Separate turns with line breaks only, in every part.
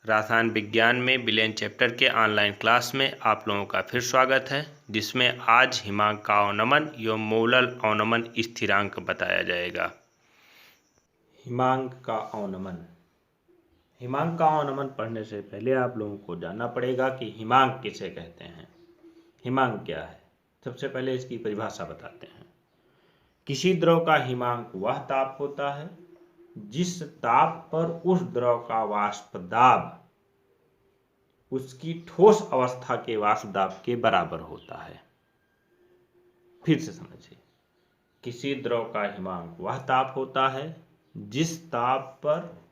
रसायन विज्ञान में विलेन चैप्टर के ऑनलाइन क्लास में आप लोगों का फिर स्वागत है, जिसमें आज हिमांक का अवनमन एवं मोलल अवनमन स्थिरांक बताया जाएगा। हिमांक का अवनमन। हिमांक का अवनमन पढ़ने से पहले आप लोगों को जानना पड़ेगा कि हिमांक किसे कहते हैं। हिमांक क्या है? सबसे पहले इसकी परिभाषा बताते हैं। किसी द्रव का हिमांक वह ताप होता है जिस ताप पर उस द्रव का वाष्प दाब उसकी ठोस अवस्था के वाष्प दाब के बराबर होता है। फिर से समझिए, किसी द्रव का हिमांक वह ताप होता है जिस ताप पर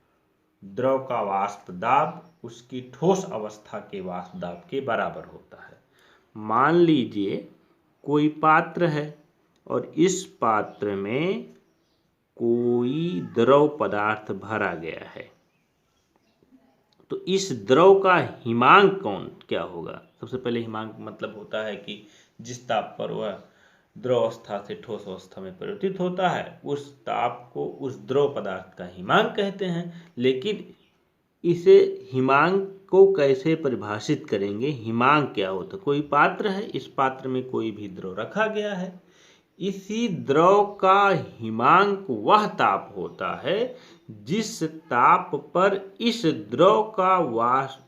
द्रव का वाष्प दाब उसकी ठोस अवस्था के वाष्प दाब के बराबर होता है। मान लीजिए कोई पात्र है और इस पात्र में कोई द्रव पदार्थ भरा गया है, तो इस द्रव का हिमांक क्या होगा? सबसे पहले हिमांक मतलब होता है कि जिस ताप पर वह द्रव अवस्था से ठोस अवस्था में परिवर्तित होता है, उस ताप को उस द्रव पदार्थ का हिमांक कहते हैं। लेकिन इसे हिमांक को कैसे परिभाषित करेंगे? हिमांक क्या होता है? कोई पात्र है, इस पात्र में कोई भी द्रव रखा गया है, इसी द्रव का हिमांक वह ताप होता है जिस ताप पर इस द्रव का वाष्प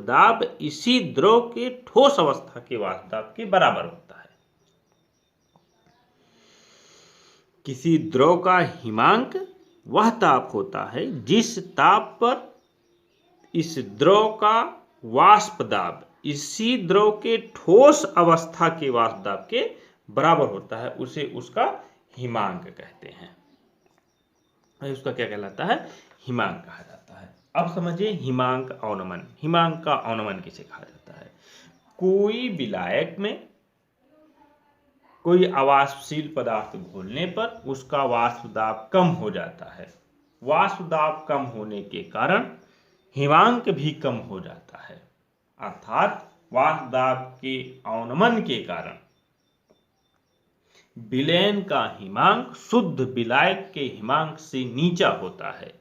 दाब इसी द्रव के ठोस अवस्था के वाष्प दाब के बराबर होता है। किसी द्रव का हिमांक वह ताप होता है जिस ताप पर इस द्रव का वाष्प दाब इसी द्रव के ठोस अवस्था के वाष्प दाब के बराबर होता है, उसे उसका हिमांक कहते हैं। उसका क्या कहलाता है? हिमांक कहा जाता है। अब समझिए हिमांक अवनमन। हिमांक का अवनमन किसे कहा जाता है? कोई विलायक में कोई अवाष्पशील पदार्थ घोलने पर उसका वाष्प दाब कम हो जाता है। वाष्प दाब कम होने के कारण हिमांक भी कम हो जाता है, अर्थात वाष्प दाब के अवनमन के कारण विलयन का हिमांक शुद्ध विलायक के हिमांक से नीचा होता है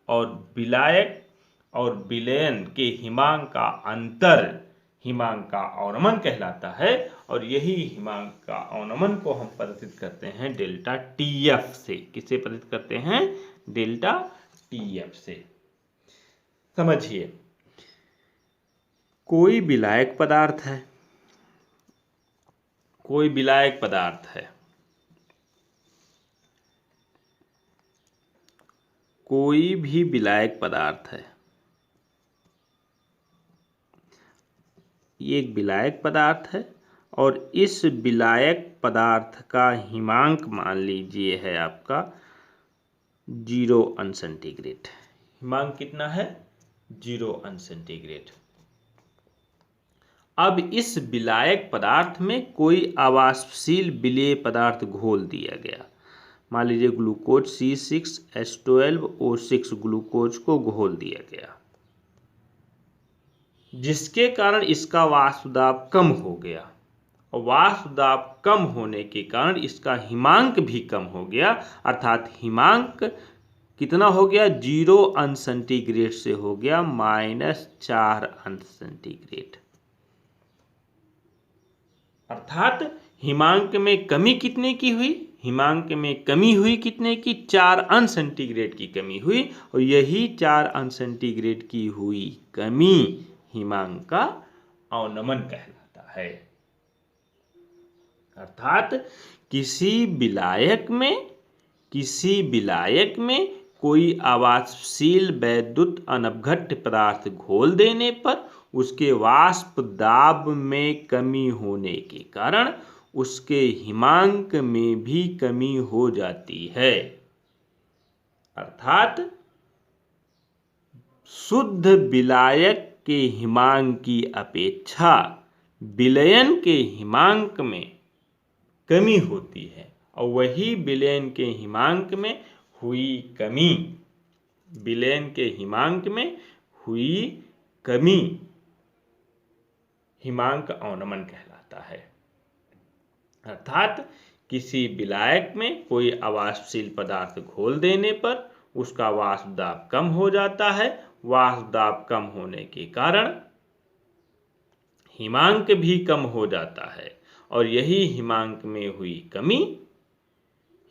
और विलायक और विलयन के हिमांक का अंतर हिमांक का अवनमन कहलाता है। और यही हिमांक का अवनमन को हम प्रदर्शित करते हैं डेल्टा टीएफ से। किसे प्रदर्शित करते हैं? डेल्टा टीएफ से। समझिए, कोई विलायक पदार्थ है, कोई विलायक पदार्थ है, कोई भी विलायक पदार्थ है, ये एक विलायक पदार्थ है और इस विलायक पदार्थ का हिमांक मान लीजिए है आपका 0 अंश सेंटीग्रेड। हिमांक कितना है? 0 अंश सेंटीग्रेड। अब इस विलायक पदार्थ में कोई अवाष्पशील विलेय पदार्थ घोल दिया गया। मान लीजिए ग्लूकोज C6H12O6 ग्लूकोज को घोल दिया गया, जिसके कारण इसका वाष्प दाब कम हो गया और वाष्प दाब कम होने के कारण इसका हिमांक भी कम हो गया, अर्थात हिमांक कितना हो गया? 0 अंश सेंटीग्रेड से हो गया -4 अंश सेंटीग्रेड। अर्थात हिमांक में कमी कितने की हुई? हिमांक में कमी हुई कितने की? 4 अंश सेंटीग्रेड की कमी हुई और यही 4 अंश सेंटीग्रेड की हुई कमी हिमांक का अवनमन कहलाता है। अर्थात किसी विलायक में कोई अवाष्पशील वैद्युत अनवघट्य पदार्थ घोल देने पर उसके वाष्प दाब में कमी होने के कारण उसके हिमांक में भी कमी हो जाती है। अर्थात शुद्ध विलायक के हिमांक की अपेक्षा विलयन के हिमांक में कमी होती है और वही विलयन के हिमांक में हुई कमी, विलयन के हिमांक में हुई कमी हिमांक अवनमन कहलाता है। अर्थात किसी विलायक में कोई अवाष्पशील पदार्थ घोल देने पर उसका वाष्प दाब कम हो जाता है, वाष्प दाब कम होने के कारण हिमांक भी कम हो जाता है और यही हिमांक में हुई कमी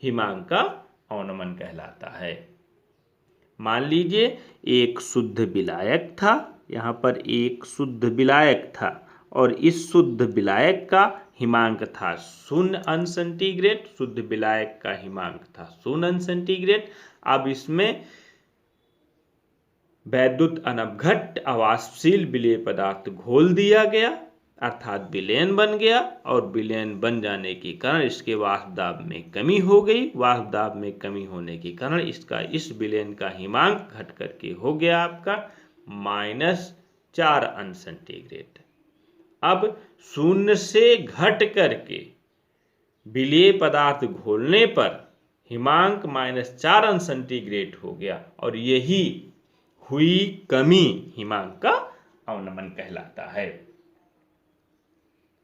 हिमांक का अवनमन कहलाता है। मान लीजिए एक शुद्ध विलायक था, यहाँ पर एक शुद्ध विलायक था और इस शुद्ध विलायक का हिमांक था 0 अंश सेंटीग्रेड। शुद्ध विलायक का हिमांक था 0 अंश सेंटीग्रेड। अब इसमें वैद्युत अनवघट अवाष्पशील विलेय पदार्थ घोल दिया गया, अर्थात विलयन बन गया और विलयन बन जाने के कारण इसके वाष्प दाब में कमी हो गई। वाष्प दाब में कमी होने के कारण इसका इस विलयन का हिमांक घट करके हो गया आपका -4 अंश सेंटीग्रेड। अब 0 से घट करके विलेय पदार्थ घोलने पर हिमांक -4 अंश सेंटीग्रेड हो गया और यही हुई कमी हिमांक का अवनमन कहलाता है।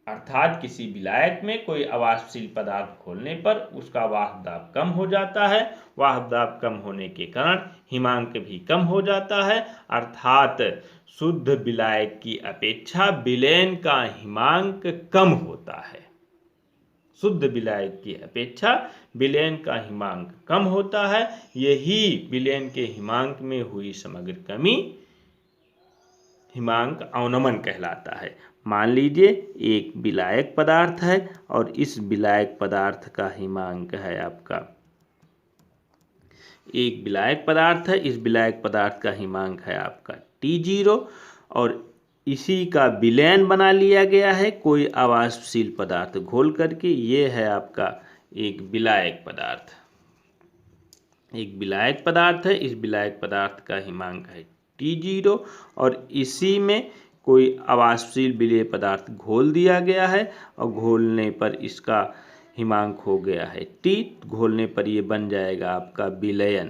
अर्थात किसी विलायक में कोई अवाष्पशील पदार्थ घोलने पर उसका वाष्प दाब कम हो जाता है। वाष्प दाब कम होने के कारण हिमांक भी कम हो जाता है, अर्थात शुद्ध विलायक की अपेक्षा विलयन का हिमांक कम होता है। शुद्ध विलायक की अपेक्षा विलयन का हिमांक कम होता है। यही विलयन के हिमांक में हुई समग्र कमी हिमांक अवनमन कहलाता है। मान लीजिए एक विलायक पदार्थ है और इस विलायक पदार्थ का हिमांक है आपका, एक विलायक पदार्थ है, इस विलायक पदार्थ का हिमांक है आपका T0 और इसी का विलयन बना लिया गया है कोई अवाष्पशील पदार्थ घोल करके। ये है आपका एक विलायक पदार्थ, एक विलायक पदार्थ है, इस विलायक पदार्थ का हिमांक है T0 और इसी में कोई अवाष्पशील विलेय पदार्थ घोल दिया गया है और घोलने पर इसका हिमांक हो गया है T। घोलने पर ये बन जाएगा आपका विलयन।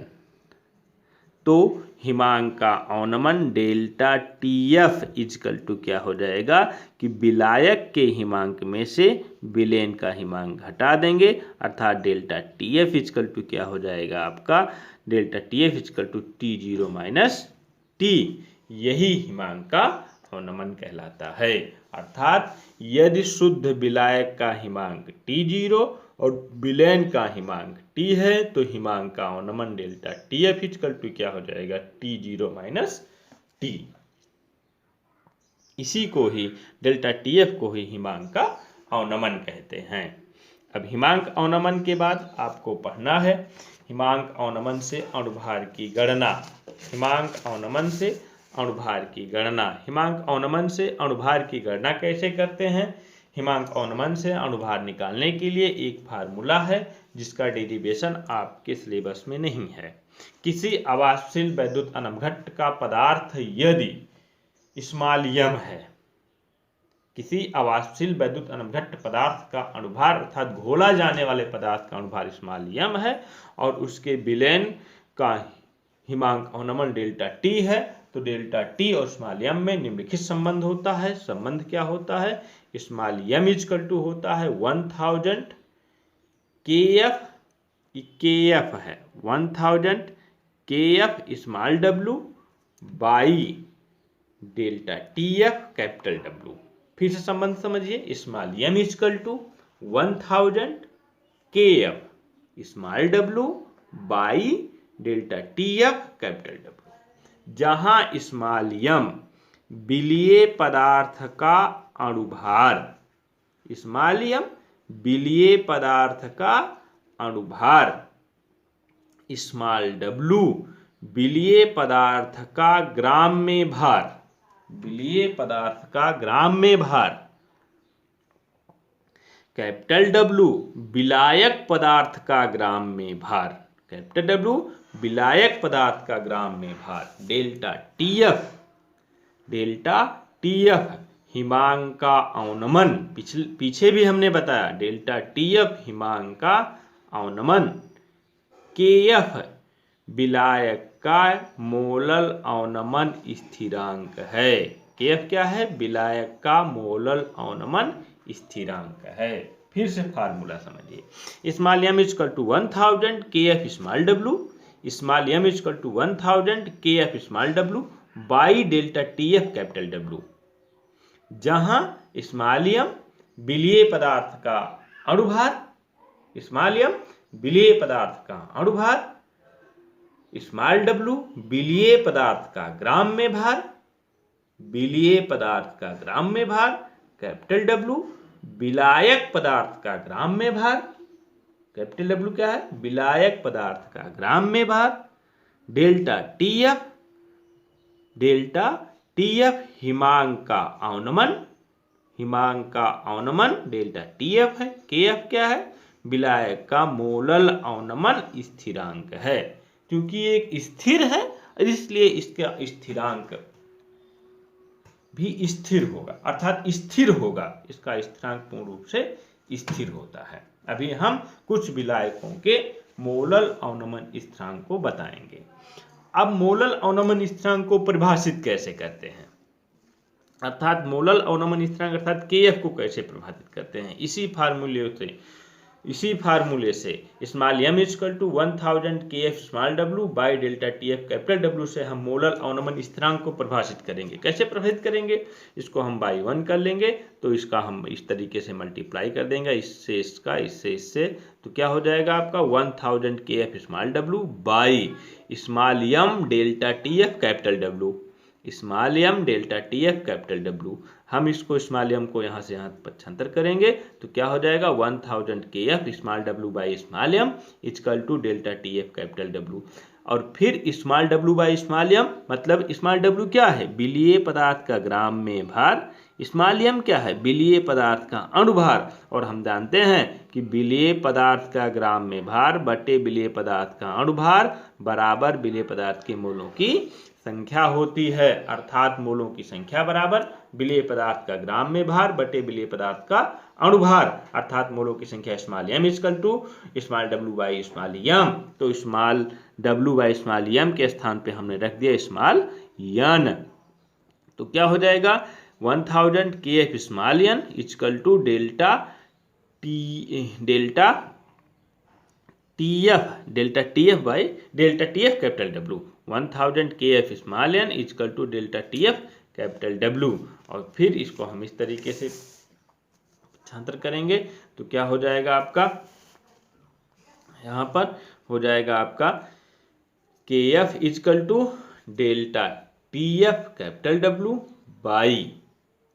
तो हिमांक का अवनमन डेल्टा TF इजकल टू क्या हो जाएगा कि विलायक के हिमांक में से विलयन का हिमांक घटा देंगे, अर्थात डेल्टा TF इजकल टू क्या हो जाएगा आपका delta TF equal to T0 minus T। यही हिमांक का अवनमन कहलाता है। अर्थात यदि शुद्ध विलायक का हिमांक T0 और विलयन का हिमांक T है तो हिमांक का अवनमन डेल्टा TF इजकल टू क्या हो जाएगा T0 माइनस T। इसी को ही डेल्टा TF को ही हिमांक का अवनमन कहते हैं। अब हिमांक अवनमन के बाद आपको पढ़ना है हिमांक अवनमन से अणुभार की गणना। हिमांक अवनमन से अणुभार की गणना। हिमांक अवनमन से अणुभार की गणना कैसे करते हैं? हिमांक अवनमन से अणुभार निकालने के लिए एक फार्मूला है जिसका डेरिवेशन आपके सिलेबस में नहीं है। किसी अवाष्पशील वैद्युत अनवघट का पदार्थ यदि स्मॉल m है, किसी अवाष्पशील वैद्युत अनवघट पदार्थ का अणुभार अर्थात घोला जाने वाले पदार्थ का अणुभार स्मॉल m है और उसके विलयन का हिमांक अवनमन डेल्टा T है, तो डेल्टा T और स्मॉल m में निम्नलिखित संबंध होता है। संबंध क्या होता है? स्मॉल m इजकल टू होता है 1000 kF, kF है 1000 kF small w by delta TF capital W। फिर से संबंध समझिए, small m equal to 1000 kF small w by delta TF capital W। जहां स्मॉल m विलीय पदार्थ का अणुभार, स्मॉल m विलीय पदार्थ का अणुभार, स्मॉल w विलीय पदार्थ का ग्राम में भार, विलीय पदार्थ का ग्राम में भार, कैपिटल W विलायक पदार्थ का ग्राम में भार, कैपिटल W विलायक पदार्थ का ग्राम में भार, डेल्टा TF हिमांक का अवनमन। पीछे भी हमने बताया डेल्टा TF हिमांक का अवनमन, KF विलायक का मोलल अवनमन स्थिरांक है। KF क्या है? विलायक का मोलल अवनमन स्थिरांक है। फिर से फार्मूला समझिए, small m equal to 1000 KF small w, small m equal to 1000 KF small w by delta TF capital W, जहां स्मॉलियम विलीय पदार्थ का अणुभार, स्मॉलियम विलीय पदार्थ का अणुभार, स्मॉल w विलीय पदार्थ का ग्राम में भार, विलीय पदार्थ का ग्राम में भार, कैपिटल W विलायक पदार्थ का ग्राम में भार, कैपिटल W क्या है, विलायक पदार्थ का ग्राम में भार, डेल्टा TF हिमांक का अवनमन, हिमांक का अवनमन डेल्टा TF है, KF क्या है, विलायक का मोलल अवनमन स्थिरांक है। क्योंकि एक स्थिर है इसलिए इसका स्थिरांक भी स्थिर होगा, अर्थात स्थिर होगा, इसका स्थिरांक पूर्ण रूप से स्थिर होता है। अभी हम कुछ विलायकों के मोलल अवनमन स्थिरांक को बताएंगे। अब मोलल अवनमन स्थिरांक को परिभाषित कैसे करते हैं, अर्थात मोलल अवनमन स्थिरांक अर्थात KF को कैसे परिभाषित करते हैं, इसी फार्मूले से small m equal to 1000 KF small w by delta TF capital W से हम मोलल अवनमन स्थिरांक को परिभाषित करेंगे। कैसे परिभाषित करेंगे, इसको हम बाई 1 कर लेंगे, तो इसका हम इस तरीके से मल्टीप्लाई कर देंगे, इससे इसका, इससे इससे, तो क्या हो जाएगा आपका 1000 KF small w by small m delta TF capital W, small m delta TF capital W। हम इसको स्मॉल m को यहाँ से यहाँ पक्षांतर करेंगे तो क्या हो जाएगा 1000 KF small w by small m equal to delta TF capital W। और फिर small w by small m मतलब स्मॉल w क्या है, विलीय पदार्थ का ग्राम में भार, स्मॉल m क्या है, विलीय पदार्थ का अणुभार, और हम जानते हैं कि विलीय पदार्थ का ग्राम में भार बटे विलीय पदार्थ का अणुभार बराबर विलीय पदार्थ के मोलों की संख्या होती है, अर्थात मोलों की संख्या बराबर विलीय पदार्थ का ग्राम में भार बटे विलीय पदार्थ का अणुभार, अर्थात मोलों की संख्या small m equal to small w by small m। तो small w by small m के स्थान पे हमने रख दिया स्मॉल n, तो क्या हो जाएगा 1000 KF small n equal to delta TF by delta TF capital W, 1000 KF small n equal to delta TF capital W। और फिर इसको हम इस तरीके से पक्षांतर करेंगे तो क्या हो जाएगा आपका, यहाँ पर हो जाएगा आपका KF equal to delta TF capital W by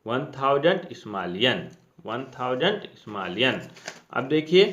1000 small n, 1000 small n। अब देखिए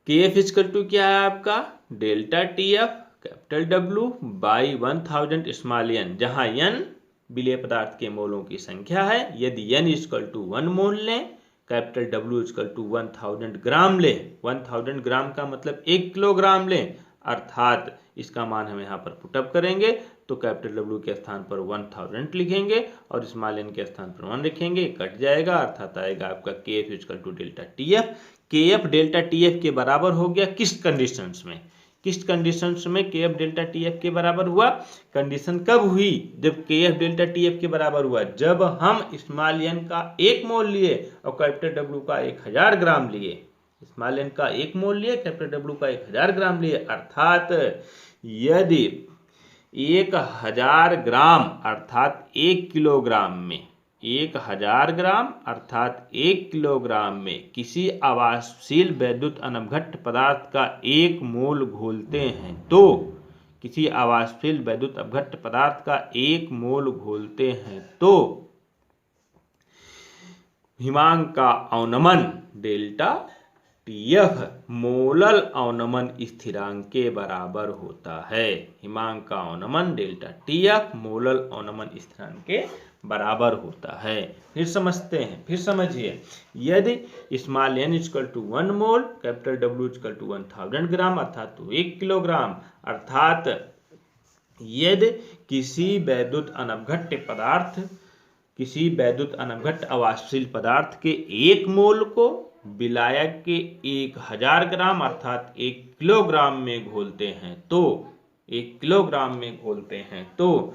KF इक्वल टू क्या है आपका, delta TF capital W by 1000 small n, जहां n विलीय पदार्थ के मोलों की संख्या है। यदि n इक्वल टू 1 मोल लें, कैपिटल W इक्वल टू 1000 ग्राम लें, 1000 ग्राम का मतलब 1 किलोग्राम लें, अर्थात इसका मान हम यहाँ पर पुटअप करेंगे तो कैपिटल W के स्थान पर 1000 लिखेंगे और स्मॉल n के स्थान पर 1 लिखेंगे, कट जाएगा, अर्थात आएगा आपका KF equal to delta TF। KF delta TF के बराबर हो गया किस कंडीशंस में, किस कंडीशंस में KF डेल्टा TF के बराबर हुआ, कंडीशन कब हुई, जब KF डेल्टा TF के बराबर हुआ जब हम स्मॉल n का 1 मोल लिए और कैपिटल W का 1000 ग्राम लिए, स्मॉल n का 1 मोल लिए, कैपिटल W का 1000 ग्राम लिए, अर्थात यदि 1000 ग्राम अर्थात 1 किलोग्राम में, 1000 ग्राम अर्थात 1 किलोग्राम में किसी आवासशील वैद्युत अनवघट्ट पदार्थ का 1 मोल घोलते हैं तो, किसी आवासशील वैद्युत अपघट्ट पदार्थ का 1 मोल घोलते हैं तो हिमांक का अवनमन डेल्टा TF मोलल अवनमन स्थिरांक के बराबर होता है। हिमांक का अवनमन डेल्टा TF मोलल अवनमन स्थिरांक के बराबर होता है। फिर समझते हैं, फिर समझिए, यदि small n equal to 1 mole, capital W equal to 1000 gram अर्थात तो 1 किलोग्राम, अर्थात यदि किसी वैद्युत अनवघट्ट पदार्थ, किसी वैद्युत अनवघट्ट आवासशील पदार्थ के 1 मोल को विलायक के 1000 ग्राम अर्थात 1 किलोग्राम में घोलते हैं तो, 1 किलोग्राम में घोलते हैं तो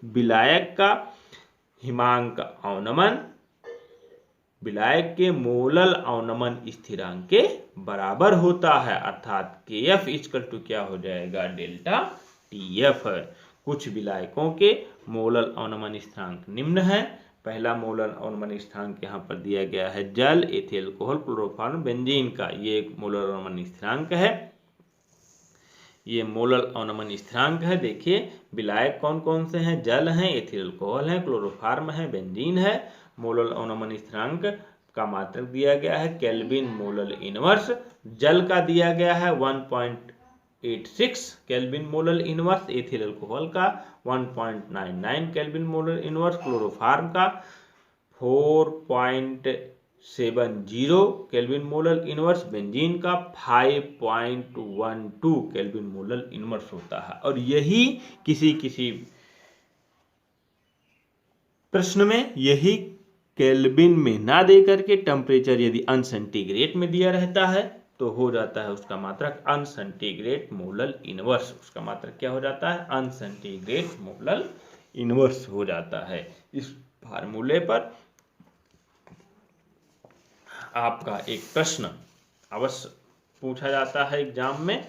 विलायक का हिमांक अवनमन विलायक के मोलल अवनमन स्थिरांक के बराबर होता है, अर्थात KF इक्वल टू क्या हो जाएगा, डेल्टा TF। कुछ विलायकों के मोलल अवनमन स्थिरांक निम्न है। पहला मोलल अवनमन स्थिरांक यहाँ पर दिया गया है जल, एथिल अल्कोहल, क्लोरोफॉर्म, बेंजीन का। ये एक मोलल अवनमन स्थिरांक है। ये मोलल अवनमन स्थिरांक है। देखिए विलायक कौन कौन से हैं, जल हैं, एथिल अल्कोहल है, क्लोरोफॉर्म है, बेंजीन है। मोलल अवनमन स्थिरांक का मात्रक दिया गया है केल्विन मोलल इनवर्स। जल का दिया गया है 1.86 kelvin molal inverse, ethyl alcohol का 1.99 केल्विन मोलल इनवर्स, क्लोरोफॉर्म का 4.70 केल्विन मोलल इनवर्स, बेंजीन का 5.12 केल्विन मोलल इनवर्स होता है। और यही किसी किसी प्रश्न में यही केल्विन में ना दे करके टेम्परेचर यदि अनसेंटीग्रेड में दिया रहता है तो हो जाता है उसका मात्रक अनसेंटीग्रेड मोलल इनवर्स। उसका मात्रक क्या हो जाता है, अनसेंटीग्रेड मोलल इनवर्स हो जाता है। इस फार्मूले पर आपका एक प्रश्न अवश्य पूछा जाता है एग्जाम में।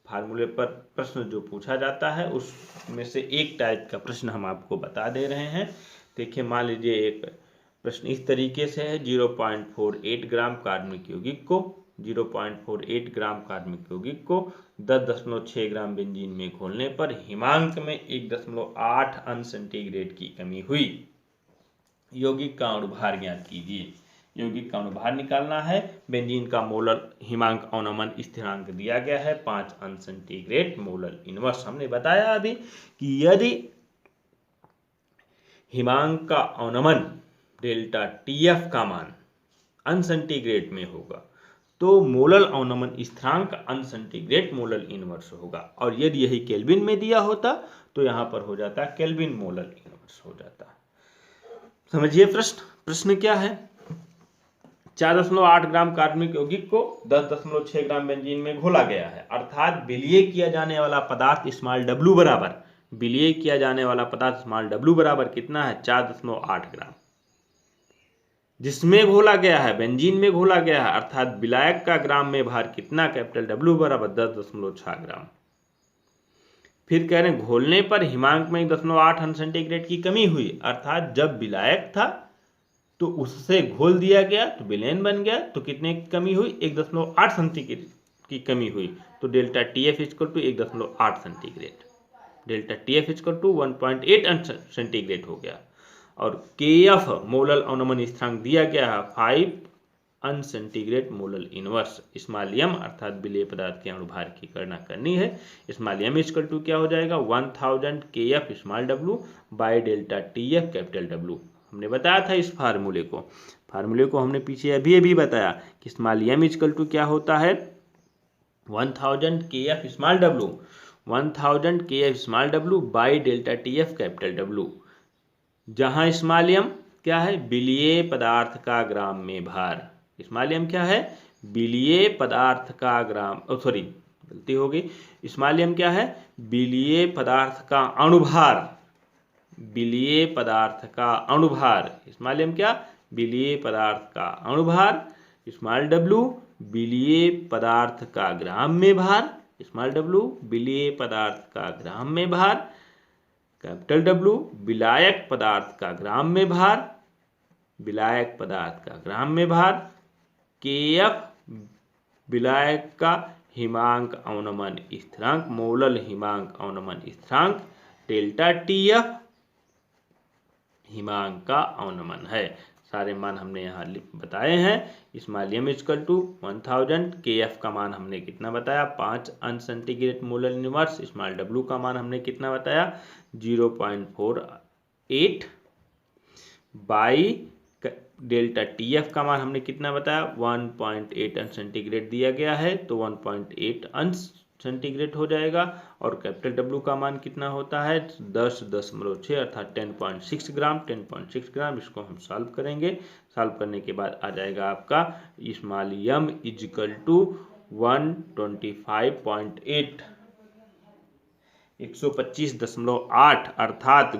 फार्मूले पर प्रश्न जो पूछा जाता है उसमें से एक टाइप का प्रश्न हम आपको बता दे रहे हैं। देखिए मान लीजिए एक प्रश्न इस तरीके से है, 0.48 ग्राम कार्बनिक यौगिक को 0.48 ग्राम कार्बनिक यौगिक को 10.6 ग्राम बेंजीन में घोलने पर हिमांक में 1.8 अंश सेंटीग्रेड की कमी हुई। यौगिक का अणुभार ज्ञात कीजिए। यौगिक का अणुभार निकालना है। बेंजीन का मोलल हिमांक अवनमन स्थिरांक दिया गया है 5 अंश सेंटीग्रेड मोलल इनवर्स। हमने बताया अभी कि यदि हिमांक का अवनमन डेल्टा TF का मान अनसेंटीग्रेड में होगा तो मोलल अवनमन स्थिरांक अनसेंटीग्रेड मोलल इनवर्स होगा। और यदि यही केल्विन में दिया होता तो यहां पर हो जाता केल्विन मोलल इनवर्स हो जाता। समझिए प्रश्न क्या है। 4.8 ग्राम कार्बनिक यौगिक को 10.6 ग्राम बेंजीन में घोला गया है, अर्थात विलीय किया जाने वाला पदार्थ स्मॉल w बराबर, विलीय किया जाने वाला पदार्थ स्मॉल w बराबर कितना है, 4.8 ग्राम। जिसमें घोला गया है, बेंजीन में घोला गया है, अर्थात विलायक का ग्राम में भार कितना, कैपिटल W बराबर 10.6 ग्राम। फिर कह रहे हैं घोलने पर हिमांक में 1.8 अंश सेंटीग्रेड की कमी हुई, अर्थात जब विलायक था तो उससे घोल दिया गया तो विलेन बन गया, तो कितने की कमी हुई, 1.8 सेंटीग्रेड की कमी हुई। तो delta TF equal to 1.8 centigrade, delta TF equal to 1.8 अंश सेंटीग्रेड हो गया। और KF मोलल अवनमन स्थिरांक दिया गया है 5 अंश centigrade molal inverse. Small m अर्थात विलेय पदार्थ के अणुभार की गणना करनी है। स्मॉल m इक्वल टू क्या हो जाएगा, 1000 KF small w by delta TF capital W। हमने बताया था इस फार्मूले को हमने पीछे अभी बताया कि स्मॉल m इक्वल टू क्या होता है, 1000 KF small w, 1000 KF small w by delta TF capital W, जहां स्मॉल m क्या है, विलीय पदार्थ का ग्राम में भार। स्मॉल m क्या है, विलीय पदार्थ का ग्राम, सॉरी गलती हो गई, स्मॉल m क्या है, विलीय पदार्थ का अणुभार, विलीय पदार्थ का अणुभार। स्मॉल m क्या, विलीय पदार्थ का अणुभार। स्मॉल w विलीय पदार्थ का ग्राम में भार, स्मॉल w विलीय पदार्थ का ग्राम में भार, कैपिटल W विलायक पदार्थ का ग्राम में भार, विलायक पदार्थ का ग्राम में भार। KF विलायक का हिमांक अवनमन स्थिरांक, मोलल हिमांक अवनमन स्थिरांक। डेल्टा TF हिमांक का अवनमन है। सारे मान हमने यहाँ बताए हैं। Small m equal to 1000, KF का मान हमने कितना बताया, 5 अंश centigrade molal inverse. Small w का मान हमने कितना बताया, 0.48 बाई डेल्टा TF का मान हमने कितना बताया, 1.8 अंश सेंटीग्रेड दिया गया है तो 1.8 अंश सेंटीग्रेड हो जाएगा। और कैपिटल W का मान कितना होता है, 10.6 अर्थात 10.6 ग्राम, 10.6 ग्राम। इसको हम सॉल्व करेंगे, सॉल्व करने के बाद आ जाएगा आपका स्मॉल m इजिकल टू 125.8, 125.8, अर्थात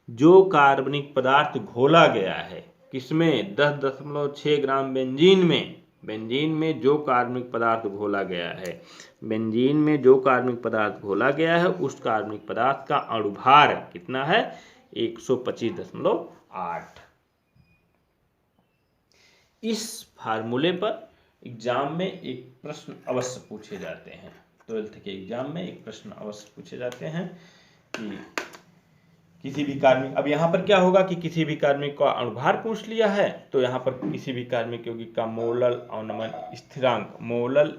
जो कार्बनिक पदार्थ घोला गया है किसमें, 10.6 ग्राम बेंजीन में, बेंजीन में जो कार्बनिक पदार्थ घोला गया है, बेंजीन में जो कार्बनिक पदार्थ घोला गया है उस कार्बनिक पदार्थ का अणुभार कितना है? 125.8। इस फार्मूले पर एग्जाम में एक प्रश्न अवश्य पूछे जाते हैं, 12th के एग्जाम में एक प्रश्न अवश्य पूछे जाते हैं कि किसी भी कार्बनिक, अब यहाँ पर क्या होगा कि किसी भी कार्बनिक का अणुभार पूछ लिया है तो यहाँ पर किसी भी कार्बनिक यौगिक का मोलल अवनमन स्थिरांक, मोलल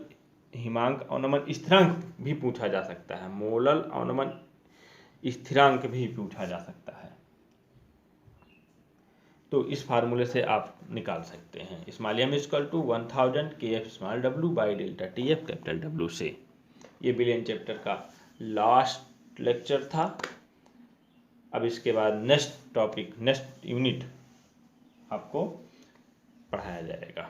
हिमांक अवनमन स्थिरांक भी पूछा जा सकता है, मोलल अवनमन स्थिरांक भी पूछा जा सकता है। तो इस फार्मूले से आप निकाल सकते हैं small m equal to 1000 kF small w by delta TF capital W से। ये बिलियन चैप्टर का लास्ट लेक्चर था। अब इसके बाद नेक्स्ट टॉपिक, नेक्स्ट यूनिट आपको पढ़ाया जाएगा।